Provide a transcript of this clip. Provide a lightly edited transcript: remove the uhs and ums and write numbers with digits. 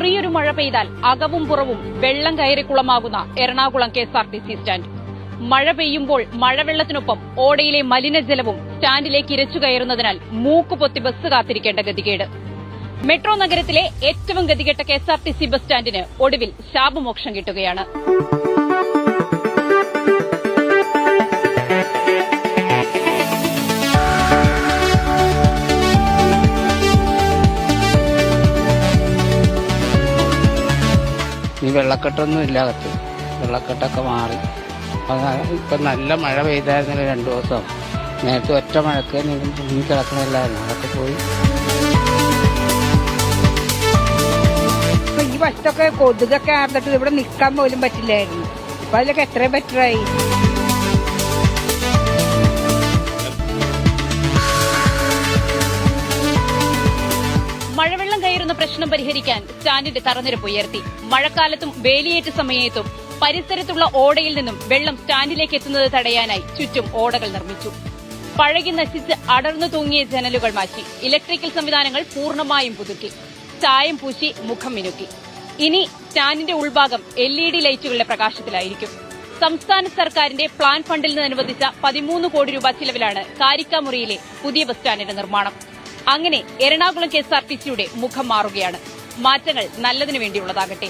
ചെറിയൊരു മഴ പെയ്താൽ അകവും പുറവും വെള്ളം കയറിക്കുളമാകുന്ന എറണാകുളം KSRTC സ്റ്റാൻഡ്. മഴ പെയ്യുമ്പോൾ മഴവെള്ളത്തിനൊപ്പം ഓടയിലെ മലിനജലവും സ്റ്റാൻഡിലേക്ക് ഇരച്ചു കയറുന്നതിനാൽ മൂക്കുപൊത്തി ബസ് കാത്തിരിക്കേണ്ട ഗതികേട്. മെട്രോ നഗരത്തിലെ ഏറ്റവും ഗതികെട്ട KSRTC ബസ് സ്റ്റാൻഡിന് ഒടുവിൽ ശാപമോക്ഷം കിട്ടുകയാണ്. ഈ വെള്ളക്കെട്ടൊന്നും ഇല്ല, വെള്ളക്കെട്ടൊക്കെ മാറി. ഇപ്പം നല്ല മഴ പെയ്തായിരുന്നില്ല 2 ദിവസം. നേരത്തെ ഒറ്റ മഴക്ക് നീങ്ങി കിടക്കണില്ലായിരുന്നു, അതൊക്കെ പോയി. ഈ വശത്തൊക്കെ കൊതുകൊക്കെ ആർന്നിട്ട് ഇവിടെ നിൽക്കാൻ പോലും പറ്റില്ലായിരുന്നു. അപ്പൊ അതിലൊക്കെ എത്രയും ബെറ്ററായി. മഴവെള്ളം കയറുന്ന പ്രശ്നം പരിഹരിക്കാൻ സ്റ്റാൻഡിന്റെ തറനിരപ്പ് ഉയർത്തി. മഴക്കാലത്തും വേലിയേറ്റ സമയത്തും പരിസരത്തുള്ള ഓടയിൽ നിന്നും വെള്ളം സ്റ്റാൻഡിലേക്ക് എത്തുന്നത് തടയാനായി ചുറ്റും ഓടകൾ നിർമ്മിച്ചു. പഴകി നശിച്ച് അടർന്നു തൂങ്ങിയ ജനലുകൾ മാറ്റി. ഇലക്ട്രിക്കൽ സംവിധാനങ്ങൾ പൂർണ്ണമായും പുതുക്കി. ചായം പൂശി മുഖം മിനുക്കി. ഇനി സ്റ്റാൻഡിന്റെ ഉൾഭാഗം LED ലൈറ്റുകളുടെ പ്രകാശത്തിലായിരിക്കും. സംസ്ഥാന സർക്കാരിന്റെ പ്ലാൻ ഫണ്ടിൽ നിന്ന് അനുവദിച്ച 13 കോടി രൂപ ചിലവിലാണ് കാരിക്കാമുറിയിലെ പുതിയ ബസ് സ്റ്റാൻഡിന്റെ നിർമ്മാണം. അങ്ങനെ എറണാകുളം KSRTCയുടെ മുഖം മാറുകയാണ്. മാറ്റങ്ങൾ നല്ലതിനു വേണ്ടിയുള്ളതാകട്ടെ.